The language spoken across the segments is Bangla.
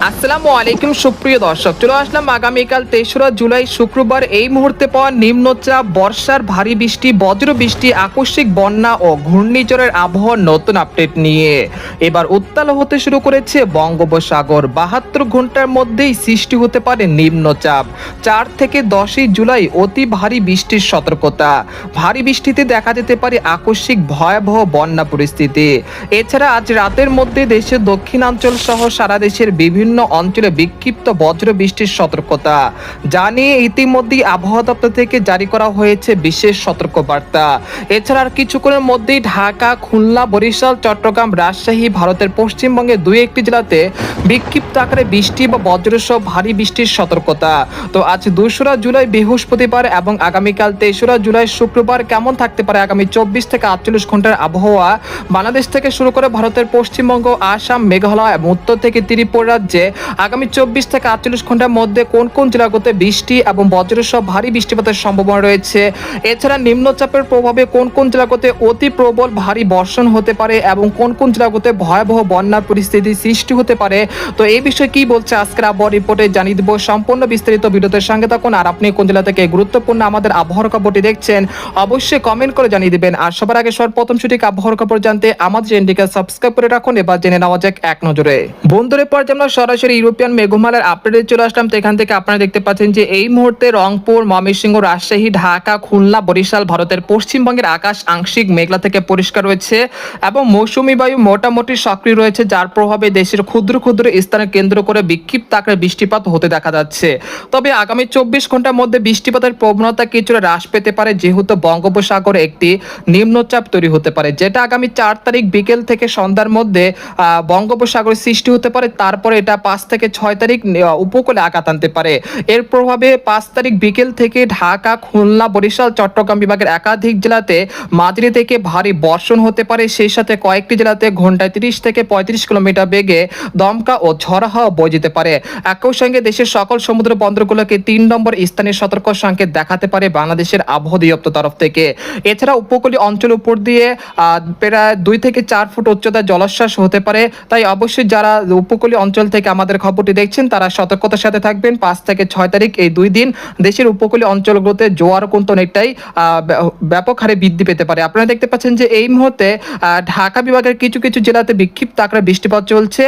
আসসালামু আলাইকুম সুপ্রিয় দর্শক, চলে আসলাম আগামীকাল ৩রা জুলাই শুক্রবার এই মুহূর্তে পাওয়া নিম্নচাপ, বর্ষার ভারী বৃষ্টি, বজ্র বৃষ্টি, আকস্মিক বন্যা ও ঘূর্ণিঝড়ের আবহাওয়ার নতুন আপডেট নিয়ে। এবার উত্তাল হতে শুরু করেছে বঙ্গোপসাগর। ৭২ ঘন্টার মধ্যেই সৃষ্টি হতে পারে নিম্নচাপ। ৪ থেকে ১০ই জুলাই অতি ভারী বৃষ্টির সতর্কতা। ভারী বৃষ্টিতে দেখা যেতে পারে আকস্মিক ভয়াবহ বন্যা পরিস্থিতি। এছাড়া আজ রাতের মধ্যে দেশের দক্ষিণাঞ্চল সহ সারা দেশের বিভিন্ন অঞ্চলে বিক্ষিপ্ত বজ্র বৃষ্টির সতর্কতা, যা নিয়ে ইতিমধ্যেই আবহাওয়া দপ্তর থেকে জারি করা হয়েছে বিশেষ সতর্কবার্তা। এছাড়া আর কিছুক্ষণের মধ্যেই ঢাকা, খুলনা, বরিশাল, চট্টগ্রাম, রাজশাহী, ভারতের পশ্চিমবঙ্গে দুই একটি জেলাতে বিক্ষিপ্ত আকারে বৃষ্টি বা বজ্রসহ ভারী বৃষ্টির সতর্কতা। তো আজ ২রা জুলাই বৃহস্পতিবার এবং আগামীকাল ৩রা জুলাই শুক্রবার কেমন থাকতে পারে আগামী ২৪ থেকে ৪৮ ঘন্টার আবহাওয়া বাংলাদেশ থেকে শুরু করে ভারতের পশ্চিমবঙ্গ, আসাম, মেঘালয় এবং উত্তর থেকে ত্রিপুরা রাজ্যে আগামী ২৪ থেকে ৪৮ ঘন্টার মধ্যে কোন কোন জেলাগুলোতে বৃষ্টি এবং বজ্রসহ ভারী বৃষ্টিপাতের সম্ভাবনা রয়েছে। এছাড়া নিম্নচাপের প্রভাবে কোন কোন জেলাগুলোতে অতি প্রবল ভারী বর্ষণ হতে পারে এবং কোন কোন জেলাগুলোতে ভয়াবহ বন্যার পরিস্থিতি সৃষ্টি হতে পারে। তো এই বিষয়ে কি বলছে আজকের আবহাওয়া রিপোর্টে জানিয়ে দেব। সম্পূর্ণ বিস্তারিত ভিডিওতে সঙ্গে থাকুন। আর আপনি কোন জেলা থেকে গুরুত্বপূর্ণ আমাদের আবহাওয়ার খবরটি দেখছেন অবশ্যই কমেন্ট করে জানিয়ে দিবেন। আর সবার আগে সর্বপ্রথম সঠিক আবহাওয়ার খবর জানতে আমাদের চ্যানেলটিকে সাবস্ক্রাইব করে রাখুন। এবার জেনে নেওয়া যাক এক নজরে। বন্ধুদের পর আমরা সরাসরি ইউরোপিয়ান মেঘমালার আপডেটে চলে আসলাম। তো এখান থেকে আপনারা দেখতে পাচ্ছেন যে এই মুহূর্তে রংপুর, ময়মনসিংহ, রাজশাহী, ঢাকা, খুলনা, বরিশাল, ভারতের পশ্চিমবঙ্গের আকাশ আংশিক মেঘলা থেকে পরিষ্কার রয়েছে এবং মৌসুমী বায়ু মোটামুটি সক্রিয় রয়েছে, যার প্রভাবে দেশের ক্ষুদ্র ক্ষুদ্র স্থানে কেন্দ্র করে বিক্ষিপ্ত আকারে বৃষ্টিপাত হতে দেখা যাচ্ছে। তবে আগামী ২৪ ঘন্টার মধ্যে বৃষ্টিপাতের প্রবণতা কিছুটা হ্রাস পেতে পারে, যেহেতু বঙ্গোপসাগরে একটি নিম্নচাপ তৈরি হতে পারে, যেটা আগামী ৪ তারিখ বিকেল থেকে সন্ধ্যার মধ্যে বঙ্গোপসাগরে সৃষ্টি হতে পারে। তারপরে এটা ৫ থেকে ৬ তারিখ উপকূলে আঘাত আনতে পারে। এর প্রভাবে ৫ তারিখ বিকেল থেকে ঢাকা, খুলনা, বরিশাল, চট্টগ্রাম বিভাগের একাধিক জেলাতে মাঝারি থেকে ভারী বর্ষণ হতে পারে। সেই সাথে কয়েকটি জেলাতে ঘন্টায় ৩০ থেকে ৩৫ কিলোমিটার বেগে দমকা ও ঝড়ো হাওয়া বয়ে যেতে পারে। একই সঙ্গে দেশের সকল সমুদ্র বন্দরগুলোকে ৩ নম্বর স্থানীয় সতর্ক সংকেত দেখাতে পারে বাংলাদেশের আবহাওয়া অধিদপ্তর তরফ থেকে। এছাড়া উপকূলীয় অঞ্চল উপর দিয়ে প্রায় ২ থেকে ৪ ফুট উচ্চতায় জলোচ্ছ্বাস হতে পারে। তাই অবশ্যই যারা উপকূলীয় অঞ্চল থেকে আমাদের খবরটি দেখছেন তারা সতর্কতার সাথে থাকবেন। ৫ থেকে ৬ তারিখ এই ২ দিন দেশের উপকূলীয় অঞ্চলগুলোতে জোয়ার কিন্তু অনেকটাই ব্যাপক হারে বৃদ্ধি পেতে পারে। আপনারা দেখতে পাচ্ছেন যে এই মুহূর্তে ঢাকা বিভাগের কিছু কিছু জেলাতে বিক্ষিপ্ত আকারে বৃষ্টিপাত চলছে।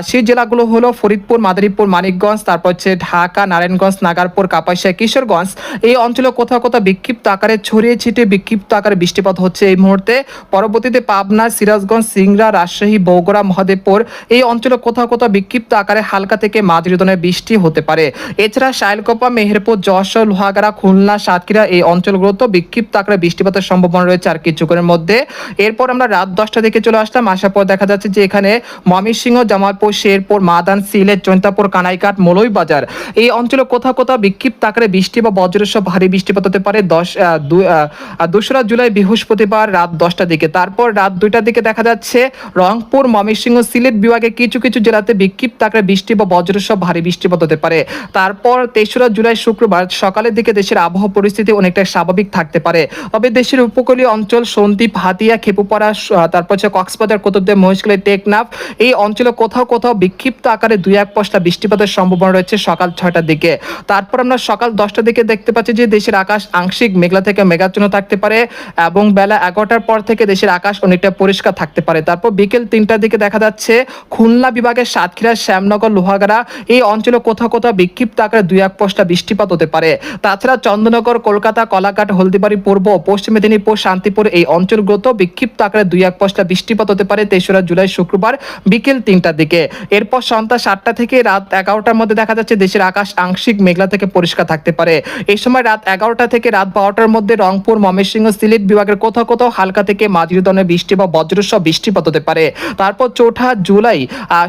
সেই জেলাগুলো হলো ফরিদপুর, মাদারীপুর, মানিকগঞ্জ, তারপর হচ্ছে ঢাকা, নারায়ণগঞ্জ, নাগারপুর, কাপাসিয়া, কিশোরগঞ্জ। এই অঞ্চলে কোথাও কোথাও বিক্ষিপ্ত আকারে ছড়িয়ে ছিটিয়ে বিক্ষিপ্ত আকারে বৃষ্টিপাত হচ্ছে এই মুহূর্তে। পরবর্তীতে পাবনা, সিরাজগঞ্জ, সিংড়া, রাজশাহী, বগুড়া, মহাদেবপুর এই অঞ্চলে কোথাও কোথাও বিক্ষিপ্ত আকারে হালকা থেকে মাঝারি ধরনের বৃষ্টি হতে পারে। এছাড়া শাইলকোপা, মেহেরপুর, যশোর, লোহাগাড়া, খুলনা, সাতক্ষীরা এই অঞ্চলগুলোতে বিক্ষিপ্ত আকারে বৃষ্টিপাতের সম্ভাবনা রয়েছে আর কিছুক্ষণের মধ্যে। এরপর আমরা রাত 10টা দিকে চলে আসলাম। আসার পর দেখা যাচ্ছে যে এখানে ময়মনসিংহ, জামালপুর, শেরপুর, মাদান, সিলেট, জৈন্তাপুর, কানাইঘাট, মৌলভীবাজার এই অঞ্চলে কোথাও কোথাও বিক্ষিপ্ত আকারে বৃষ্টি বা বজ্রসহ ভারী বৃষ্টিপাত হতে পারে ২রা জুলাই বৃহস্পতিবার রাত 10টার দিকে। তারপর রাত 2টার দিকে দেখা যাচ্ছে রংপুর, ময়মনসিংহ, সিলেট বিভাগে কিছু কিছু জেলাতে বিক্ষিপ্ত আকারে বৃষ্টি বা বজ্রসহ ভারী বৃষ্টিপাত হতে পারে। তারপর ৩রা জুলাই শুক্রবার সকালের দিকে দেশের আবহাওয়া পরিস্থিতি অনেকটা স্বাভাবিক থাকতে পারে। তবে দেশের উপকূলীয় অঞ্চল সন্দ্বীপ, হাতিয়া, খেপুপাড়া, তারপর হচ্ছে কক্সবাজার, কুতুবদিয়া, মহেশখালী, টেকনাফ এই অঞ্চলে কোথাও কোথাও বিক্ষিপ্ত আকারে ২-১ পশলা বৃষ্টিপাতের সম্ভাবনা রয়েছে সকাল ৬টার দিকে। তারপর আমরা সকাল 10টার দিকে দেখতে পাচ্ছি যে দেশের আকাশ আংশিক মেঘলা থেকে মেঘাচ্ছন্ন থাকতে পারে এবং বেলা 11টার পর থেকে দেশের আকাশ অনেকটা পরিষ্কার থাকতে পারে। তারপর বিকেল 3টার দিকে দেখা যাচ্ছে খুলনা বিভাগের সাতক্ষীরা, শ্যামনগর, লোহাগাড়া এই অঞ্চলে কোথাও কোথাও বিক্ষিপ্ত আকারে ২-১ পশলা বৃষ্টিপাত হতে পারে। তাছাড়া চন্দননগর, কলকাতা, কলাঘাট, হলদিবাড়ি, পূর্ব পশ্চিম মেদিনীপুর, শান্তিপুর এই অঞ্চলগুলোতেও বিক্ষিপ্ত আকারে ২-১ পশলা বৃষ্টিপাত হতে পারে ৩রা জুলাই শুক্রবার বিকেল 3টার দিকে। এরপর সন্ধ্যা 7টা থেকে রাত 11টার মধ্যে দেখা যাচ্ছে দেশের আকাশ আংশিক মেঘলা থেকে পরিষ্কার থাকতে পারে। এই সময় রাত 11টা থেকে রাত 12টার মধ্যে রংপুর, ময়মনসিংহ, সিলেট বিভাগের কোথাও কোথাও হালকা থেকে মাঝারি ধরনের বৃষ্টি বা বজ্রসহ বৃষ্টিপাত হতে পারে। তারপর ৪ঠা জুলাই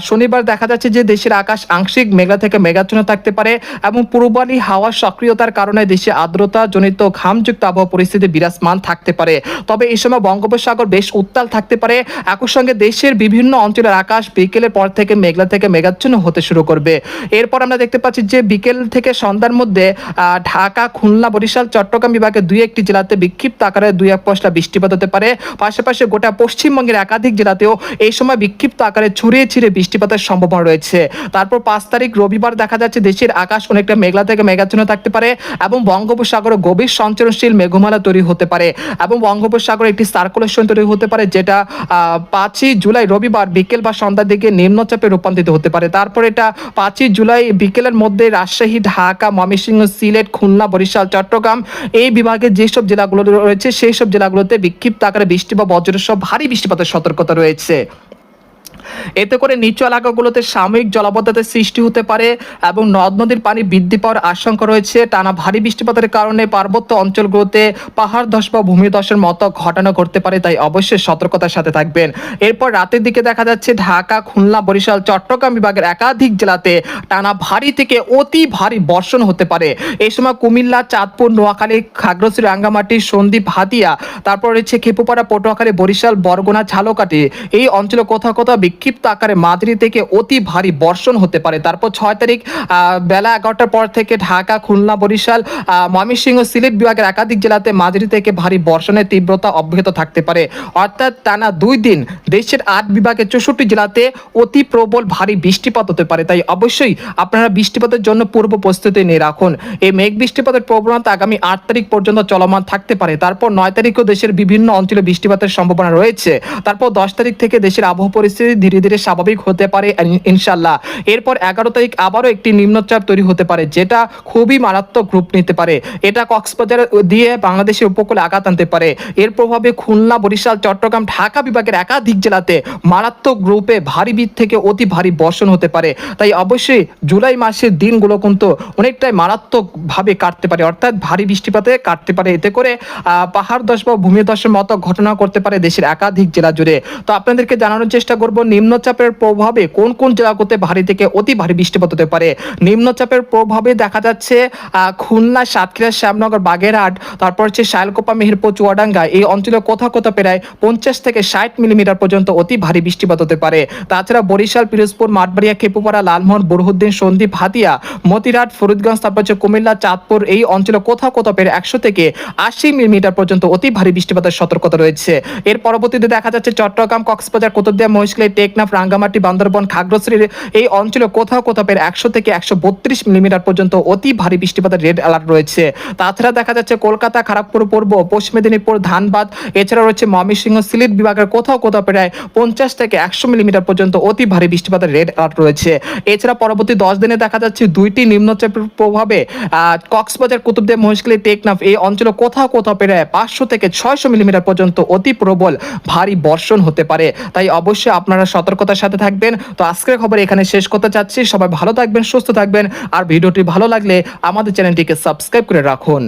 শনিবার দেখা যাচ্ছে যে দেশের আকাশ আংশিক মেঘলা থেকে মেঘাচ্ছন্ন থাকতে পারে এবং পূর্বালি হাওয়ার সক্রিয়তার কারণে দেশে আর্দ্রতা জনিত ঘামযুক্ত আবহাওয়া পরিস্থিতি বিরাজমান থাকতে পারে। তবে এই সময় বঙ্গোপসাগর বেশ উত্তাল থাকতে পারে। একই সঙ্গে দেশের বিভিন্ন অঞ্চলের আকাশ বিকেলের পর থেকে মেঘলা থেকে মেঘাচ্ছন্ন হতে শুরু করবে। এরপর আমরা দেখতে পাচ্ছি যে বিকেল থেকে সন্ধ্যার মধ্যে ঢাকা, খুলনা, বরিশাল, চট্টগ্রাম বিভাগের ২-১টি জেলাতে বিক্ষিপ্ত আকারে ২-১ পশলা বৃষ্টিপাত হতে পারে। পাশাপাশি গোটা পশ্চিমবঙ্গের একাধিক জেলাতেও এই সময় বিক্ষিপ্ত আকারে ছড়িয়ে ছিড়ে বৃষ্টিপাতের সম্ভাবনা রয়েছে। রয়েছে। তারপর 5 তারিখ রবিবার দেখা যাচ্ছে দেশের আকাশ অনেকটা মেঘলা থেকে মেঘাচ্ছন্ন থাকতে পারে এবং বঙ্গোপসাগরে গভীর সঞ্চারনশীল মেঘমালা তৈরি হতে পারে এবং বঙ্গোপসাগরে একটি সার্কুলেশন তৈরি হতে পারে, যেটা 5ই জুলাই রবিবার বিকেল বা সন্ধ্যার দিকে নিম্নচাপে রূপান্তরিত হতে পারে। তারপর এটা 5ই জুলাই বিকেলের মধ্যে রাজশাহী, ঢাকা, ময়মনসিংহ, সিলেট, খুলনা, বরিশাল, চট্টগ্রাম এই বিভাগের যেসব জেলাগুলো রয়েছে সেই সব জেলাগুলোতে বিক্ষিপ্ত আকারে বৃষ্টি বা বজ্রসহ ভারী বৃষ্টিপাতের সতর্কতা রয়েছে। এতে করে নিচু এলাকাগুলোতে সাময়িক জলাবদ্ধতার সৃষ্টি হতে পারে এবং নদ নদীর পানি বৃদ্ধি পাওয়ার আশঙ্কা রয়েছে। টানা ভারী বৃষ্টিপাতের কারণে পার্বত্য অঞ্চলগুলোতে পাহাড় ধস বা ভূমিধসের মতো ঘটনা ঘটতে পারে, তাই অবশ্যই সতর্কতার সাথে থাকবেন। এরপর রাতের দিকে দেখা যাচ্ছে ঢাকা, খুলনা, বরিশাল, চট্টগ্রাম বিভাগের একাধিক জেলাতে টানা ভারী থেকে অতি ভারী বর্ষণ হতে পারে। এই সময় কুমিল্লা, চাঁদপুর, নোয়াখালী, খাগড়াছড়ি, রাঙ্গামাটি, সন্দ্বীপ, হাতিয়া, তারপর রয়েছে খেপুপাড়া, পটুয়াখালী, বরিশাল, বরগুনা, ঝালকাঠি এই অঞ্চলে কোথাও কোথাও বিক্ষিপ্ত আকারে মাঝারি থেকে অতি ভারী বর্ষণ হতে পারে। তারপর 6 তারিখ বেলা 11টার পর থেকে ঢাকা, খুলনা, বরিশাল, ময়মনসিংহ, সিলেট বিভাগের একাধিক জেলাতে মাঝারি থেকে ভারী বর্ষণের তীব্রতা অব্যাহত থাকতে পারে। অর্থাৎ টানা 2 দিন দেশের 8 বিভাগের 64 জেলাতে অতি প্রবল ভারী বৃষ্টিপাত হতে পারে, তাই অবশ্যই আপনারা বৃষ্টিপাতের জন্য পূর্ব প্রস্তুতি নিয়ে রাখুন। এই মেঘ বৃষ্টিপাতের প্রবণতা আগামী 8 তারিখ পর্যন্ত চলমান থাকতে পারে। তারপর 9 তারিখও দেশের বিভিন্ন অঞ্চলে বৃষ্টিপাতের সম্ভাবনা রয়েছে। তারপর 10 তারিখ থেকে দেশের আবহাওয়া পরিস্থিতি ধীরে ধীরে স্বাভাবিক হতে পারে ইনশাল্লাহ। এরপর 11 তারিখ আবারও একটি নিম্নচাপ তৈরি হতে পারে, যেটা খুবই মারাত্মক রূপ নিতে পারে। এটা কক্সবাজার দিয়ে বাংলাদেশের উপকূলে আঘাত আনতে পারে। এর প্রভাবে খুলনা, বরিশাল, চট্টগ্রাম, ঢাকা বিভাগের একাধিক জেলাতে মারাত্মক রূপে ভারী থেকে অতি ভারী বর্ষণ হতে পারে। তাই অবশ্যই জুলাই মাসের দিনগুলো কিন্তু অনেকটাই মারাত্মক ভাবে কাটতে পারে, অর্থাৎ ভারী বৃষ্টিপাতে কাটতে পারে। এতে করে পাহাড় ধস বা ভূমিধসের মতো ঘটনা করতে পারে দেশের একাধিক জেলা জুড়ে। তো আপনাদেরকে জানানোর চেষ্টা করব নিম্নচাপের প্রভাবে কোন কোন জেলাগুলোতে ভারী থেকে অতি ভারী বৃষ্টিপাত হতে পারে। নিম্নচাপের প্রভাবে দেখা যাচ্ছে খুলনা, সাতক্ষীরা, শ্যামনগর, বাগেরহাট, তারপর হচ্ছে শায়লকোপা, মেহেরপুর, চুয়াডাঙ্গা এই অঞ্চলে কোথাও কোথাও প্রায় 50 থেকে 60 মিলিমিটার পর্যন্ত অতি ভারী বৃষ্টিপাত হতে পারে। তাছাড়া বরিশাল, পিরোজপুর, মাঠবাড়িয়া, খেপুপাড়া, লালমোহন, বুরহুদ্দিন, সন্দ্বীপ, হাতিয়া, মতিরাট, ফরিদগঞ্জ, তারপর হচ্ছে কুমিল্লা, চাঁদপুর এই অঞ্চলে কোথাও কোথাও প্রায় 100 থেকে 80 মিলিমিটার পর্যন্ত অতি ভারী বৃষ্টিপাতের সতর্কতা রয়েছে। এর পরবর্তীতে দেখা যাচ্ছে চট্টগ্রাম, কক্সবাজার, কুতুবদিয়া, মহেশখালী, টেকনাফ, রাঙ্গামাটি, বান্দরবান, খাগড়াছড়ির এই অঞ্চলে কোথাও কোথাও প্রায় 100 থেকে 132 মিলিমিটার পর্যন্ত অতি ভারী বৃষ্টিপাতের রেড অ্যালার্ট রয়েছে। তাছাড়া দেখা যাচ্ছে কলকাতা, খড়গপুর, পূর্ব পশ্চিম মেদিনীপুর, ধানবাদ, এছাড়া রয়েছে ময়মনসিংহ, সিলেট বিভাগের কোথাও কোথাও প্রায় 50 থেকে 100 মিলিমিটার পর্যন্ত অতি ভারী বৃষ্টিপাতের রেড অ্যালার্ট রয়েছে। এছাড়া পরবর্তী 10 দিনে দেখা যাচ্ছে 2টি নিম্নচাপের প্রভাবে কক্সবাজার, কুতুবদিয়া, মহেশখালী, টেকনাফ এই অঞ্চলে কোথাও কোথাও প্রায় 500 থেকে 600 মিলিমিটার পর্যন্ত অতি প্রবল ভারী বর্ষণ হতে পারে। তাই অবশ্যই আপনারা সতর্কতার সাথে থাকবেন। তো আজকের খবর এখানে শেষ করতে চাচ্ছি। সবাই ভালো থাকবেন, সুস্থ থাকবেন, আর ভিডিওটি ভালো লাগলে আমাদের চ্যানেলটিকে সাবস্ক্রাইব করে রাখুন।